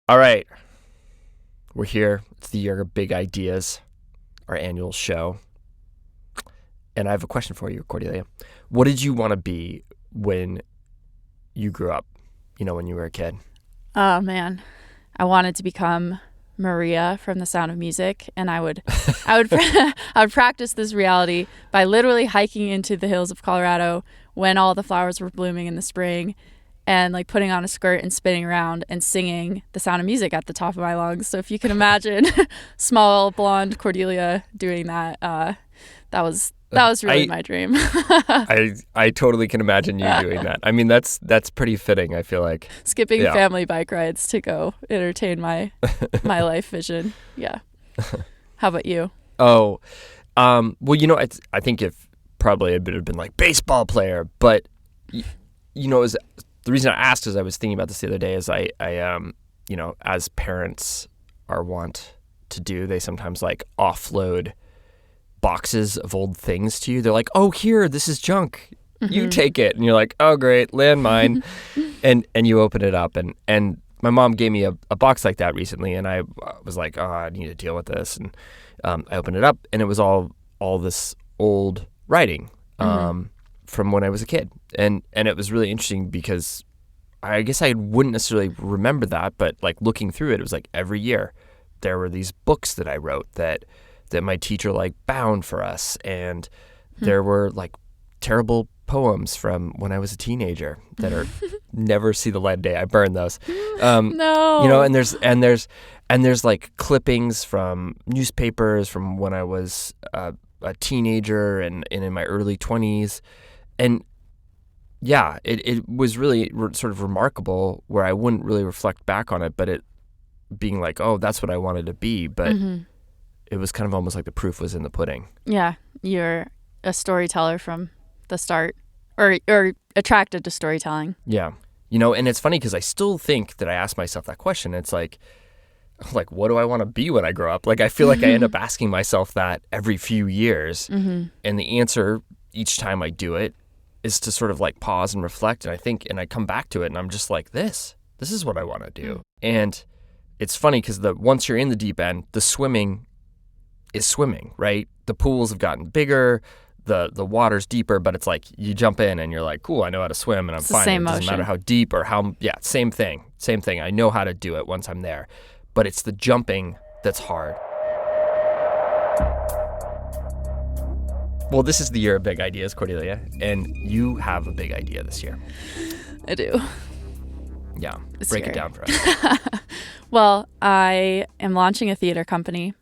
All right. We're here. It's the year of big ideas, our annual show. And I have a question for you, Cordelia. What did you want to be when you grew up, when you were a kid? Oh, man. I wanted to become Maria from The Sound of Music, and I would I would practice this reality by literally hiking into the hills of Colorado when all the flowers were blooming in the spring and like putting on a skirt and spinning around and singing The Sound of Music at the top of my lungs. So if you can imagine small blonde Cordelia doing that, that was really my dream. I totally can imagine you doing that. I mean, that's pretty fitting, I feel like. Skipping family bike rides to go entertain my life vision. Yeah. How about you? Oh, well, I think if probably it would have been like baseball player, but the reason I asked is I was thinking about this the other day is I as parents are wont to do, they sometimes like offload boxes of old things to you. They're like, oh, here, this is junk. You take it. And you're like, oh, great, landmine. and you open it up. And my mom gave me a box like that recently. And I was like, oh, I need to deal with this. And I opened it up and it was all this old writing from when I was a kid. And it was really interesting because I guess I wouldn't necessarily remember that. But like looking through it, it was like every year there were these books that I wrote that my teacher like bound for us, and there were like terrible poems from when I was a teenager that are never see the light of day. I burned those. No. And there's like clippings from newspapers from when I was a teenager and in my early 20s, and yeah, it was really sort of remarkable where I wouldn't really reflect back on it, but it being like, oh, that's what I wanted to be, but. It was kind of almost like the proof was in the pudding. Yeah, you're a storyteller from the start, or attracted to storytelling. Yeah. And it's funny because I still think that I ask myself that question. It's like, what do I want to be when I grow up? Like, I feel like I end up asking myself that every few years. And the answer each time I do it is to sort of like pause and reflect. And I come back to it and I'm just like, this is what I want to do. And it's funny because once you're in the deep end, the swimming is swimming, right? The pools have gotten bigger, the water's deeper, but it's like you jump in and you're like, cool, I know how to swim and I'm fine. Same it doesn't motion. matter how deep or how, same thing. I know how to do it once I'm there, but it's the jumping that's hard. Well, this is the year of big ideas, Cordelia, and you have a big idea this year. I do. Yeah, break it down for us. Well, I am launching a theater company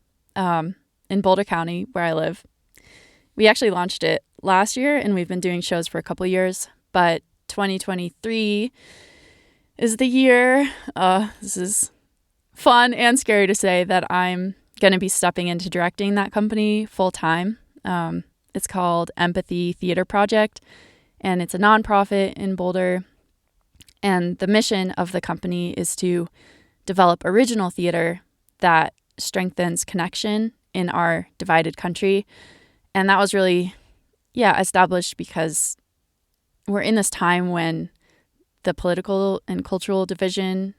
in Boulder County, where I live. We actually launched it last year, and we've been doing shows for a couple of years. But 2023 is the year. This is fun and scary to say that I'm going to be stepping into directing that company full time. It's called Empathy Theater Project, and it's a nonprofit in Boulder. And the mission of the company is to develop original theater that strengthens connection in our divided country. And that was really, established because we're in this time when the political and cultural division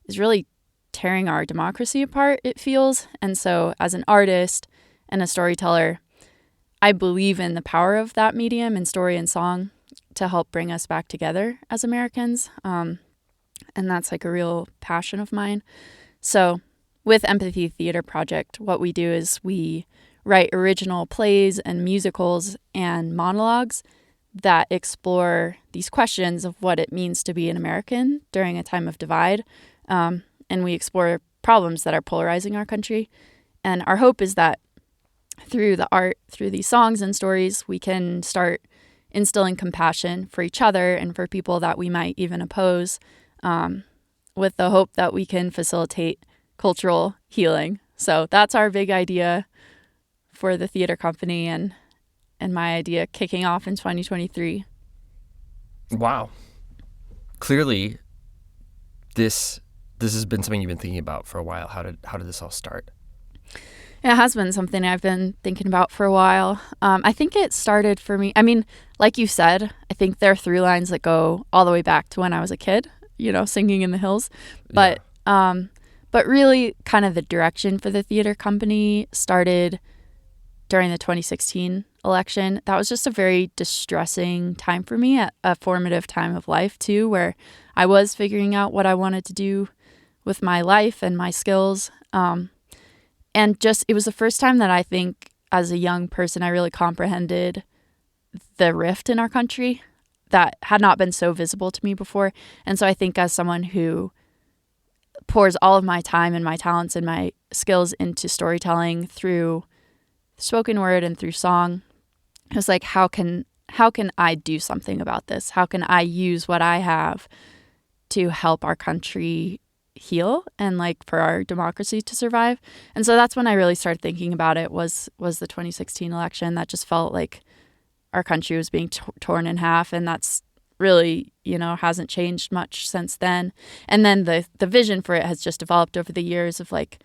is really tearing our democracy apart, it feels. And so as an artist and a storyteller, I believe in the power of that medium in story and song to help bring us back together as Americans. And that's like a real passion of mine. So with Empathy Theater Project, what we do is we write original plays and musicals and monologues that explore these questions of what it means to be an American during a time of divide. And we explore problems that are polarizing our country. And our hope is that through the art, through these songs and stories, we can start instilling compassion for each other and for people that we might even oppose, with the hope that we can facilitate cultural healing. So that's our big idea for the theater company and my idea kicking off in 2023. Wow. Clearly, this has been something you've been thinking about for a while. How did this all start? It has been something I've been thinking about for a while. I think it started for me. I mean, like you said, I think there are through lines that go all the way back to when I was a kid, singing in the hills. But But really, kind of the direction for the theater company started during the 2016 election. That was just a very distressing time for me, a formative time of life too, where I was figuring out what I wanted to do with my life and my skills. And just, it was the first time that I think as a young person, I really comprehended the rift in our country that had not been so visible to me before. And so I think as someone who pours all of my time and my talents and my skills into storytelling through spoken word and through song, it was like, how can I do something about this? How can I use what I have to help our country heal and like for our democracy to survive? And so that's when I really started thinking about it, was the 2016 election. That just felt like our country was being torn in half, and that's really, hasn't changed much since then. And then the vision for it has just developed over the years of like,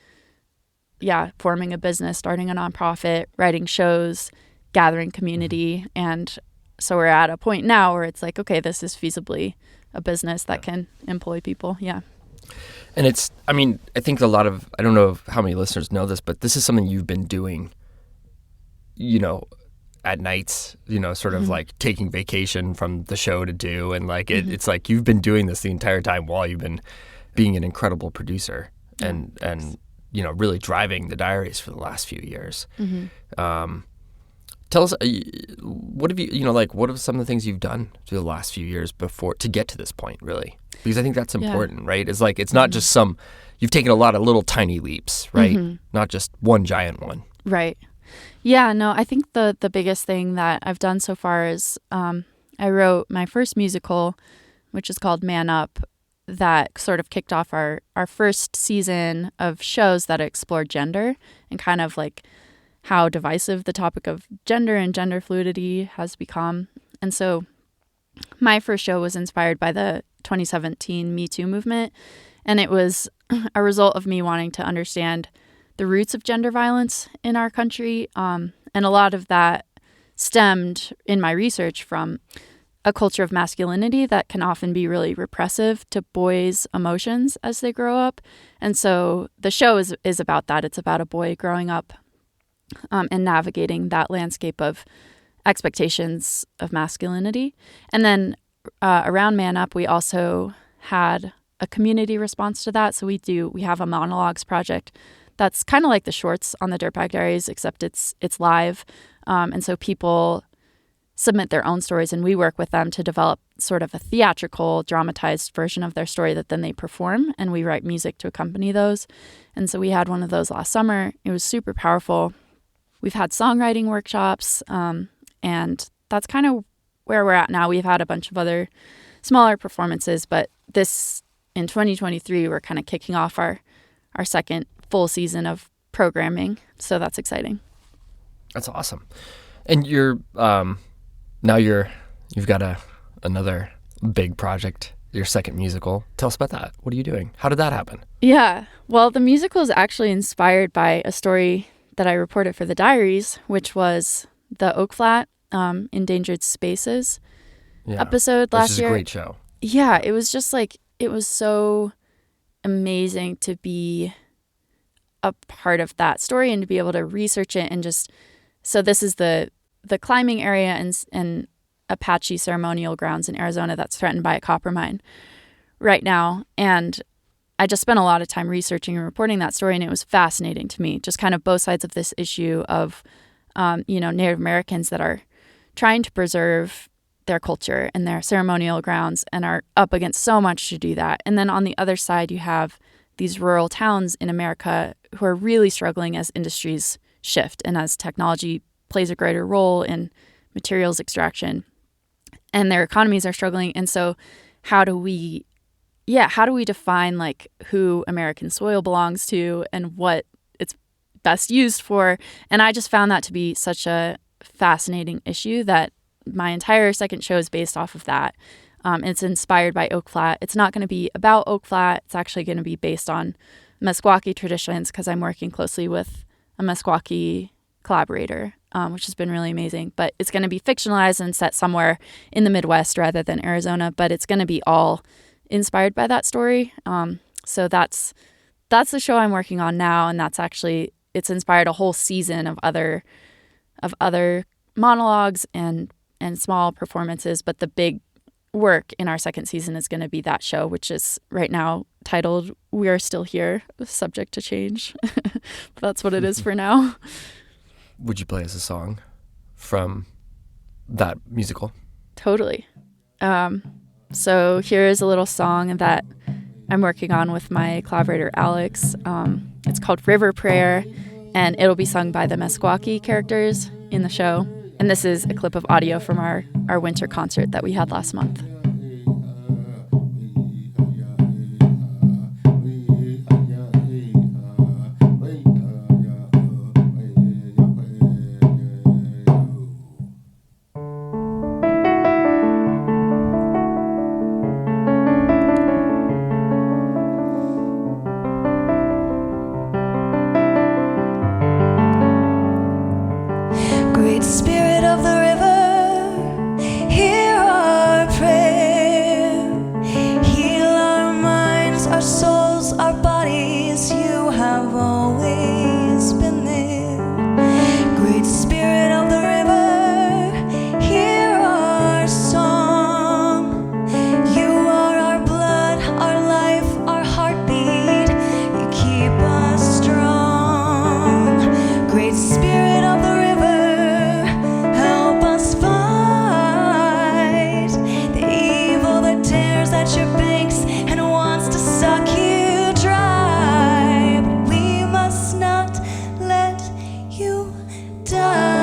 forming a business, starting a nonprofit, writing shows, gathering community. And so we're at a point now where it's like, okay, this is feasibly a business that can employ people. Yeah. And I think I don't know how many listeners know this, but this is something you've been doing, at nights, sort of like taking vacation from the show to do. And like, it's like you've been doing this the entire time while you've been being an incredible producer and really driving the Diaries for the last few years. Tell us, what have you, what are some of the things you've done through the last few years before to get to this point, really? Because I think that's important, right? It's like, it's not just you've taken a lot of little tiny leaps, right? Not just one giant one. Right. Yeah, no, I think the biggest thing that I've done so far is I wrote my first musical, which is called Man Up, that sort of kicked off our first season of shows that explore gender and kind of like how divisive the topic of gender and gender fluidity has become. And so my first show was inspired by the 2017 Me Too movement, and it was a result of me wanting to understand the roots of gender violence in our country. And a lot of that stemmed in my research from a culture of masculinity that can often be really repressive to boys' emotions as they grow up. And so the show is about that. It's about a boy growing up and navigating that landscape of expectations of masculinity. And then around Man Up, we also had a community response to that. So we have a monologues project that's kind of like the shorts on the Dirtbag Diaries, except it's live. And so people submit their own stories, and we work with them to develop sort of a theatrical, dramatized version of their story that then they perform, and we write music to accompany those. And so we had one of those last summer. It was super powerful. We've had songwriting workshops, and that's kind of where we're at now. We've had a bunch of other smaller performances, but in 2023, we're kind of kicking off our second full season of programming. So that's exciting. That's awesome. And you've got another big project, your second musical. Tell us about that. What are you doing? How did that happen? Yeah. Well, the musical is actually inspired by a story that I reported for the Diaries, which was the Oak Flat Endangered Spaces episode last year. Which is a great show. Yeah. It was just like, it was so amazing to be a part of that story and to be able to research it. And just, so this is the climbing area and Apache ceremonial grounds in Arizona that's threatened by a copper mine right now. And I just spent a lot of time researching and reporting that story, and it was fascinating to me, just kind of both sides of this issue of, Native Americans that are trying to preserve their culture and their ceremonial grounds and are up against so much to do that. And then on the other side, you have these rural towns in America who are really struggling as industries shift and as technology plays a greater role in materials extraction, and their economies are struggling. And so how do we define like who American soil belongs to and what it's best used for? And I just found that to be such a fascinating issue that my entire second show is based off of that. It's inspired by Oak Flat. It's not going to be about Oak Flat. It's actually going to be based on Meskwaki traditions because I'm working closely with a Meskwaki collaborator, which has been really amazing. But it's going to be fictionalized and set somewhere in the Midwest rather than Arizona. But it's going to be all inspired by that story. So that's that's the show I'm working on now, and that's actually, it's inspired a whole season of other monologues and small performances. But the big work in our second season is going to be that show, which is right now titled "We Are Still Here," subject to change. But that's what it is for now. Would you play us a song from that musical? Totally. So here's a little song that I'm working on with my collaborator Alex. It's called River Prayer, and it'll be sung by the Meskwaki characters in the show. And this is a clip of audio from our winter concert that we had last month. Great Spirit of the river, hear our prayer. Heal our minds, our souls, our bodies. You have always been there. Great Spirit of the river, hear our song. You are our blood, our life, our heartbeat. You keep us strong. Great Spirit of the river, at your banks and wants to suck you dry, but we must not let you die.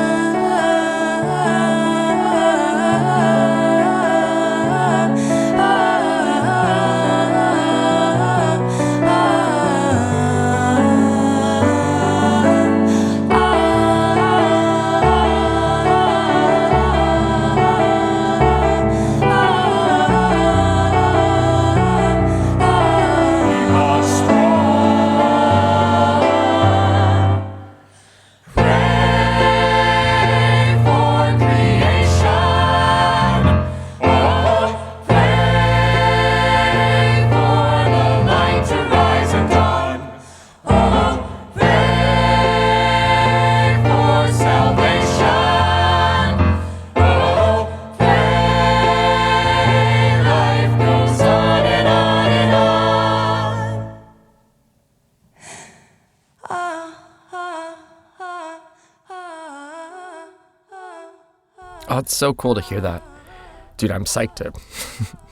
Oh, it's so cool to hear that. Dude, I'm psyched to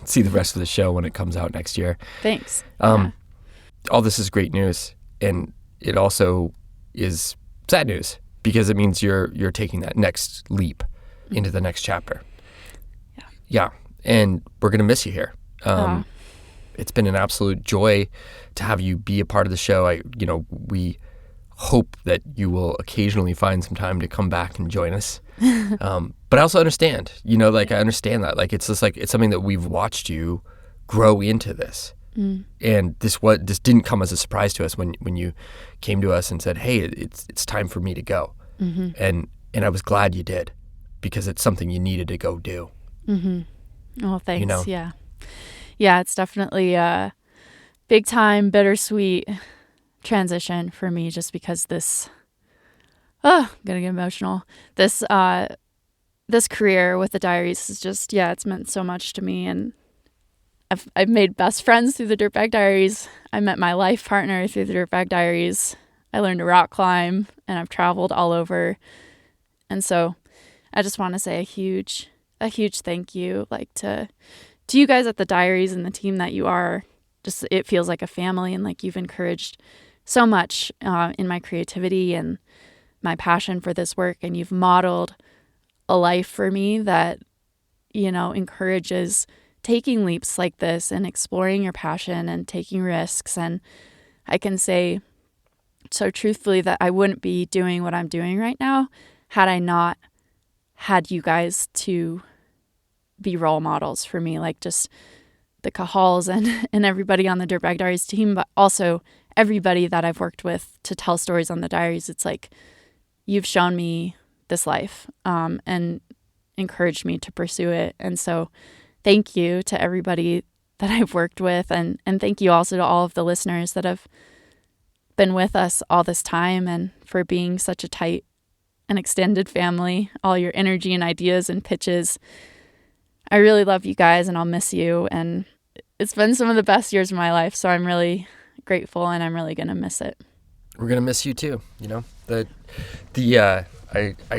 see the rest of the show when it comes out next year. Thanks. All this is great news, and it also is sad news because it means you're taking that next leap into the next chapter. Yeah, and we're gonna miss you here. It's been an absolute joy to have you be a part of the show. We hope that you will occasionally find some time to come back and join us. But I also understand, I understand that. It's just it's something that we've watched you grow into this. And this didn't come as a surprise to us when you came to us and said, "Hey, it's time for me to go." Mm-hmm. And I was glad you did, because it's something you needed to go do. Mm-hmm. Oh, thanks. Yeah, it's definitely a big time, bittersweet transition for me, just because I'm gonna get emotional. This career with the Diaries is just, it's meant so much to me, and I've made best friends through the Dirtbag Diaries. I met my life partner through the Dirtbag Diaries. I learned to rock climb, and I've traveled all over. And so I just want to say a huge thank you, to you guys at the Diaries and the team that you are. Just, it feels like a family, and you've encouraged so much in my creativity and my passion for this work, and you've modeled a life for me that, encourages taking leaps like this and exploring your passion and taking risks. And I can say so truthfully that I wouldn't be doing what I'm doing right now had I not had you guys to be role models for me, just the Cahals and everybody on the Dirtbag Diaries team, but also everybody that I've worked with to tell stories on the Diaries. It's you've shown me this life and encouraged me to pursue it. And so thank you to everybody that I've worked with, and thank you also to all of the listeners that have been with us all this time and for being such a tight and extended family, all your energy and ideas and pitches. I really love you guys, and I'll miss you. And it's been some of the best years of my life, so I'm really grateful, and I'm really going to miss it. We're going to miss you too, you know. I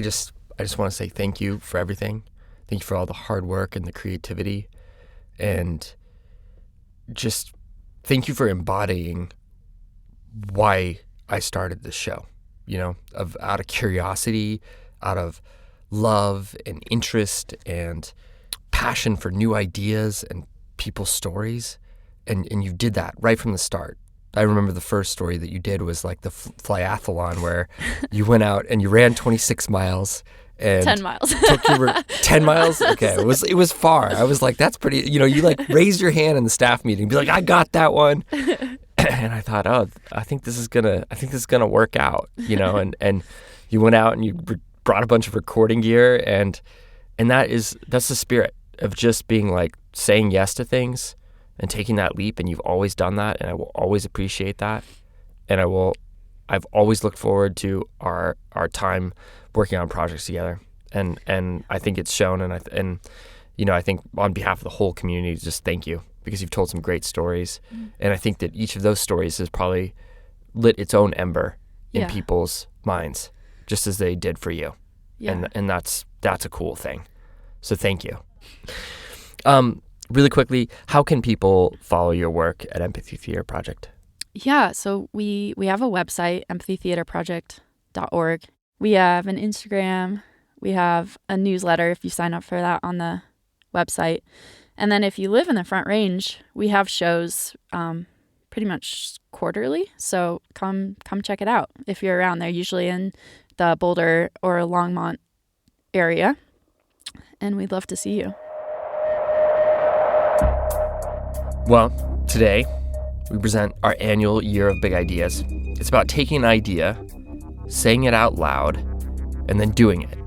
just want to say thank you for everything. Thank you for all the hard work and the creativity, and just thank you for embodying why I started this show, you know, out of curiosity, out of love and interest and passion for new ideas and people's stories. And you did that right from the start. I remember the first story that you did was like the flyathlon, where you went out and you ran 26 miles. And 10 miles. 10 miles? Okay. It was far. I was like, that's pretty, you know, you like raise your hand in the staff meeting and be like, I got that one. And I thought, oh, I think this is gonna work out, you know, and you went out and you brought a bunch of recording gear, and that's the spirit of just being like saying yes to things and taking that leap. And you've always done that, and I will always appreciate that. And I've always looked forward to our time working on projects together, and I think it's shown, and you know, I think on behalf of the whole community, just thank you, because you've told some great stories, and I think that each of those stories has probably lit its own ember in people's minds, just as they did for you, and that's a cool thing. So thank you. Really quickly, how can people follow your work at Empathy Theater Project? Yeah, so we have a website, empathytheaterproject.org. We have an Instagram. We have a newsletter if you sign up for that on the website. And then if you live in the Front Range, we have shows pretty much quarterly. So come check it out if you're around there, usually in the Boulder or Longmont area. And we'd love to see you. Well, today we present our annual Year of Big Ideas. It's about taking an idea, saying it out loud, and then doing it.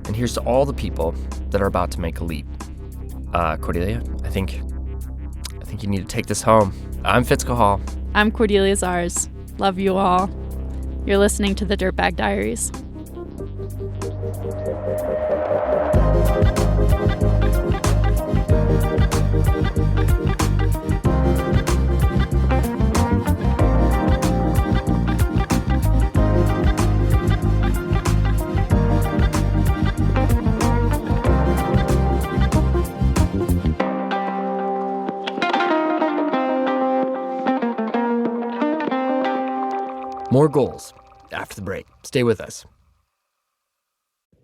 And here's to all the people that are about to make a leap. Cordelia, I think you need to take this home. I'm Fitzko Hall. I'm Cordelia Zars. Love you all. You're listening to the Dirtbag Diaries. More goals after the break. Stay with us.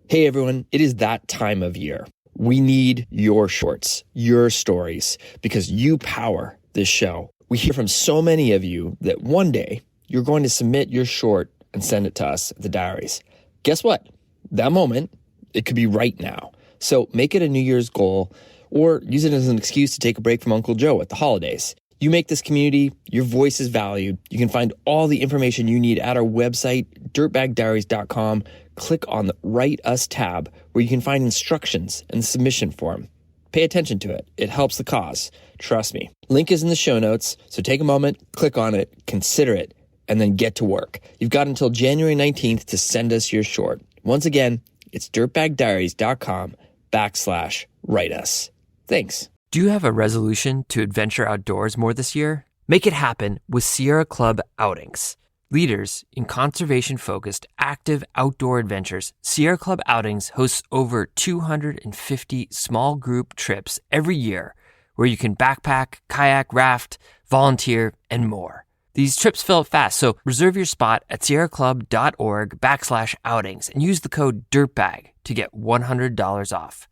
Hey everyone, it is that time of year. We need your shorts, your stories, because you power this show. We hear from so many of you that one day you're going to submit your short and send it to us at the Diaries. Guess what? That moment, it could be right now. So make it a New Year's goal, or use it as an excuse to take a break from Uncle Joe at the holidays. You make this community, your voice is valued. You can find all the information you need at our website, dirtbagdiaries.com. Click on the Write Us tab, where you can find instructions and the submission form. Pay attention to it. It helps the cause. Trust me. Link is in the show notes, so take a moment, click on it, consider it, and then get to work. You've got until January 19th to send us your short. Once again, it's dirtbagdiaries.com/write us. Thanks. Do you have a resolution to adventure outdoors more this year? Make it happen with Sierra Club Outings. Leaders in conservation-focused, active outdoor adventures, Sierra Club Outings hosts over 250 small group trips every year where you can backpack, kayak, raft, volunteer, and more. These trips fill up fast, so reserve your spot at sierraclub.org/outings and use the code DIRTBAG to get $100 off.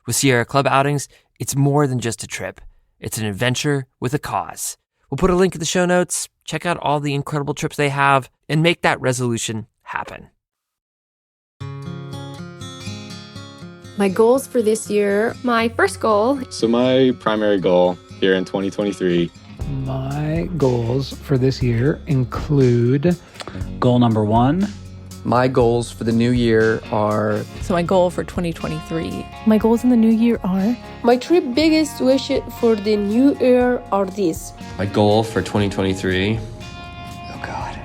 With Sierra Club Outings, it's more than just a trip. It's an adventure with a cause. We'll put a link in the show notes. Check out all the incredible trips they have and make that resolution happen. My goals for this year, my first goal. So my primary goal here in 2023. My goals for this year include goal number 1. My goals for the new year are... So my goal for 2023. My goals in the new year are... My 3 biggest wishes for the new year are these. My goal for 2023... Oh God.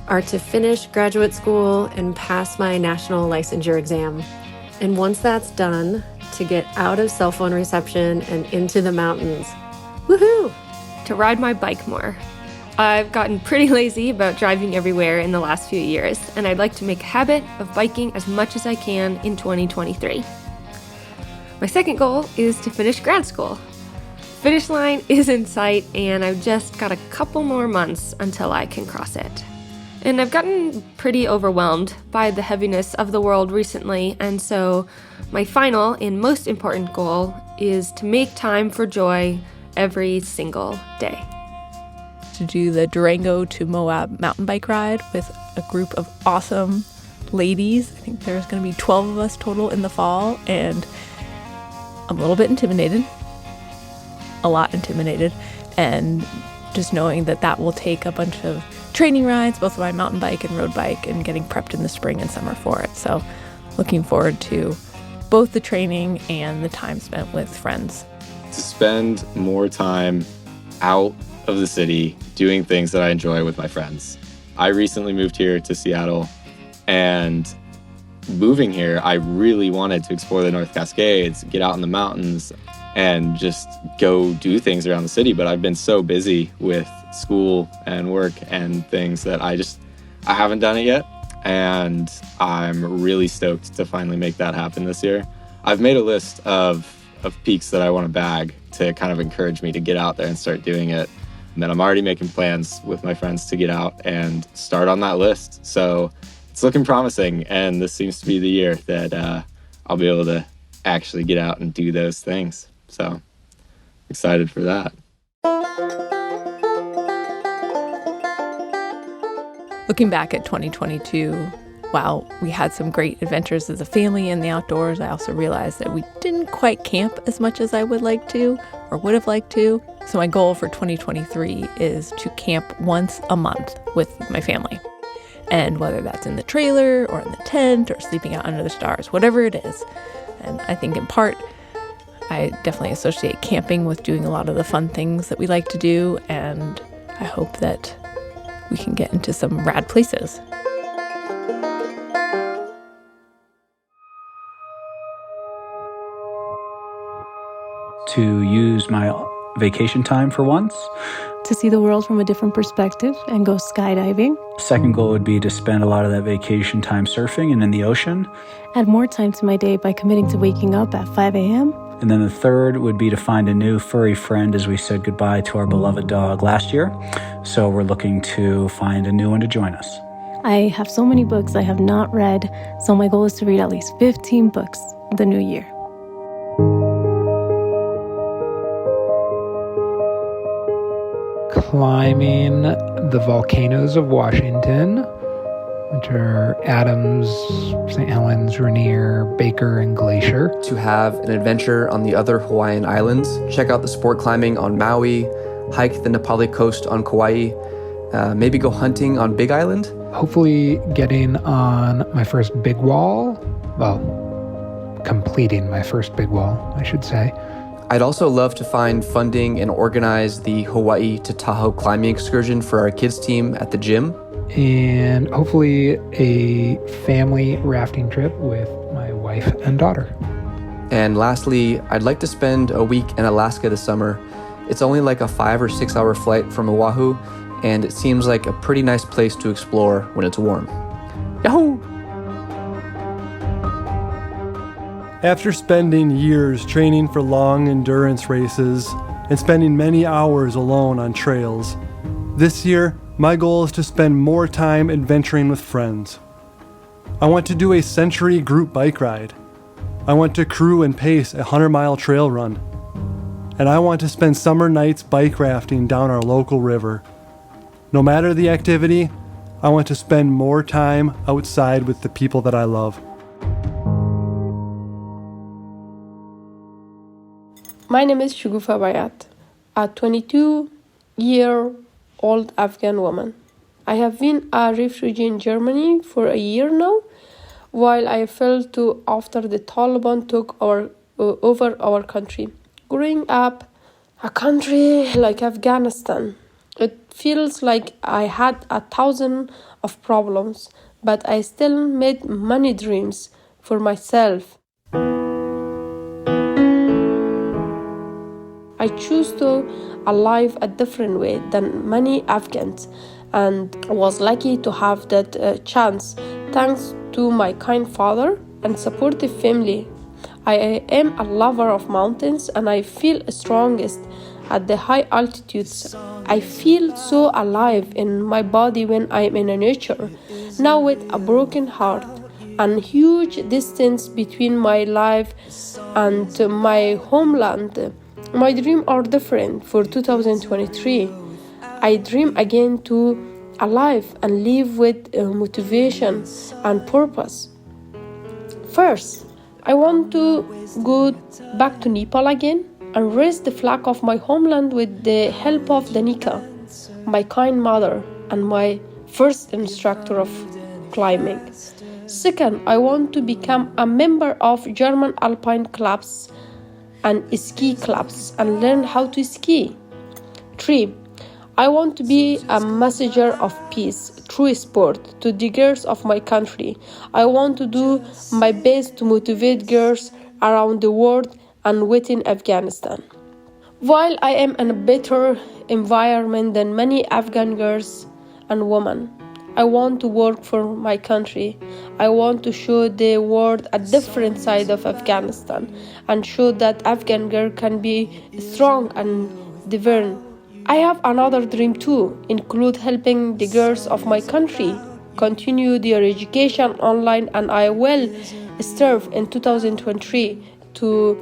are to finish graduate school and pass my national licensure exam. And once that's done, to get out of cell phone reception and into the mountains. Woohoo! To ride my bike more. I've gotten pretty lazy about driving everywhere in the last few years, and I'd like to make a habit of biking as much as I can in 2023. My second goal is to finish grad school. Finish line is in sight, and I've just got a couple more months until I can cross it. And I've gotten pretty overwhelmed by the heaviness of the world recently, and so my final and most important goal is to make time for joy every single day. To do the Durango to Moab mountain bike ride with a group of awesome ladies. I think there's going to be 12 of us total in the fall, and I'm a little bit intimidated. A lot intimidated. And just knowing that that will take a bunch of training rides, both my mountain bike and road bike, and getting prepped in the spring and summer for it. So looking forward to both the training and the time spent with friends. To spend more time out of the city doing things that I enjoy with my friends. I recently moved here to Seattle, and moving here, I really wanted to explore the North Cascades, get out in the mountains, and just go do things around the city. But I've been so busy with school and work and things that I haven't done it yet. And I'm really stoked to finally make that happen this year. I've made a list of peaks that I want to bag to kind of encourage me to get out there and start doing it. And then I'm already making plans with my friends to get out and start on that list. So it's looking promising, and this seems to be the year that I'll be able to actually get out and do those things. So excited for that. Looking back at 2022, while we had some great adventures as a family in the outdoors, I also realized that we didn't quite camp as much as I would like to or would have liked to. So my goal for 2023 is to camp once a month with my family. And whether that's in the trailer or in the tent or sleeping out under the stars, whatever it is. And I think in part, I definitely associate camping with doing a lot of the fun things that we like to do. And I hope that we can get into some rad places. To use my vacation time for once. To see the world from a different perspective and go skydiving. Second goal would be to spend a lot of that vacation time surfing and in the ocean. Add more time to my day by committing to waking up at 5 a.m. And then the third would be to find a new furry friend, as we said goodbye to our beloved dog last year. So we're looking to find a new one to join us. I have so many books I have not read, so my goal is to read at least 15 books the new year. Climbing the volcanoes of Washington, which are Adams, St. Helens, Rainier, Baker, and Glacier. To have an adventure on the other Hawaiian islands, check out the sport climbing on Maui, hike the Nepali coast on Kauai, maybe go hunting on Big Island. Hopefully getting on my first big wall. Well, completing my first big wall, I should say. I'd also love to find funding and organize the Hawaii to Tahoe climbing excursion for our kids team at the gym. And hopefully a family rafting trip with my wife and daughter. And lastly, I'd like to spend a week in Alaska this summer. It's only like a 5 or 6 hour flight from Oahu, and it seems like a pretty nice place to explore when it's warm. Yahoo! After spending years training for long endurance races and spending many hours alone on trails, this year, my goal is to spend more time adventuring with friends. I want to do a century group bike ride. I want to crew and pace a 100-mile trail run. And I want to spend summer nights bike rafting down our local river. No matter the activity, I want to spend more time outside with the people that I love. My name is Shugufa Bayat, a 22-year-old Afghan woman. I have been a refugee in Germany for a year now, while I fell to after the Taliban took over our country. Growing up a country like Afghanistan It feels like I had 1,000 of problems, but I still made many dreams for myself. I choose to live a different way than many Afghans, and was lucky to have that chance thanks to my kind father and supportive family. I am a lover of mountains, and I feel strongest at the high altitudes. I feel so alive in my body when I am in nature. Now with a broken heart and huge distance between my life and my homeland, my dreams are different for 2023. I dream again to alive and live with motivation and purpose. First, I want to go back to Nepal again and raise the flag of my homeland with the help of Danica, my kind mother and my first instructor of climbing. Second, I want to become a member of German alpine clubs and ski clubs and learn how to ski. 3. I want to be a messenger of peace through sport to the girls of my country. I want to do my best to motivate girls around the world and within Afghanistan. While I am in a better environment than many Afghan girls and women, I want to work for my country. I want to show the world a different side of Afghanistan and show that Afghan girl can be strong and determined. I have another dream too, include helping the girls of my country continue their education online, and I will strive in 2023 to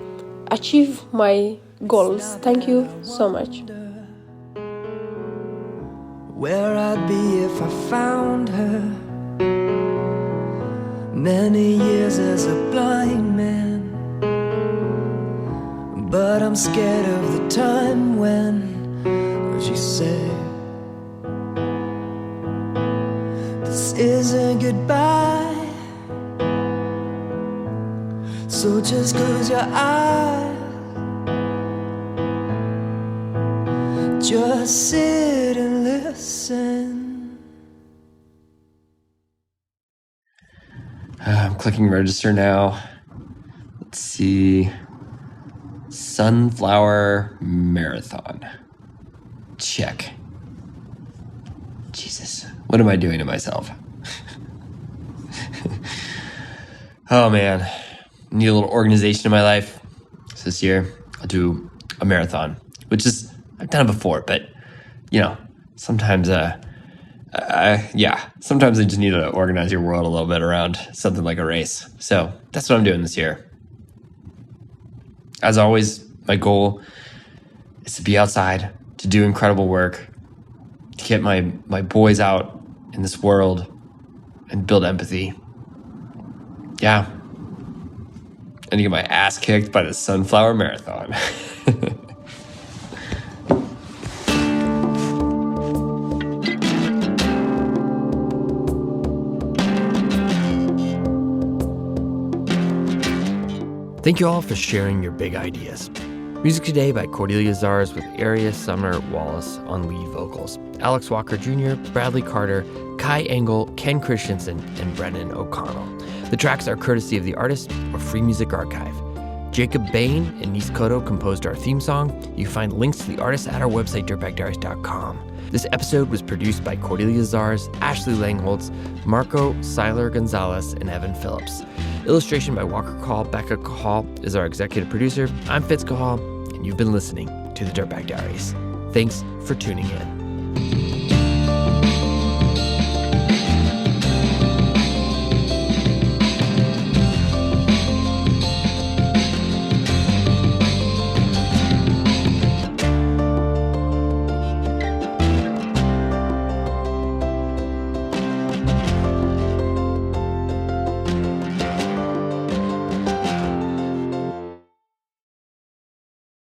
achieve my goals. Thank you so much. Where I'd be if I found her. Many years as a blind man, but I'm scared of the time when she said, this isn't goodbye, so just close your eyes, just sit and listen. I'm clicking register now. Let's see. Sunflower Marathon. Check. Jesus, what am I doing to myself? Oh man, need a little organization in my life. So this year, I'll do a marathon, which is, I've done it before, but sometimes sometimes I just need to organize your world a little bit around something like a race. So that's what I'm doing this year. As always, my goal is to be outside, to do incredible work, to get my boys out in this world and build empathy. Yeah. And to get my ass kicked by the Sunflower Marathon. Thank you all for sharing your big ideas. Music today by Cordelia Zars with Aria Summer Wallace on lead vocals, Alex Walker Jr., Bradley Carter, Kai Engel, Ken Christensen, and Brennan O'Connell. The tracks are courtesy of the artist or Free Music Archive. Jacob Bain and Nis Cotto composed our theme song. You can find links to the artists at our website, dirtbagdiaries.com. This episode was produced by Cordelia Zars, Ashley Langholtz, Marco Seiler Gonzalez, and Evan Phillips. Illustration by Walker Call. Becca Cahal is our executive producer. I'm Fitz Cahal, and you've been listening to the Dirtbag Diaries. Thanks for tuning in.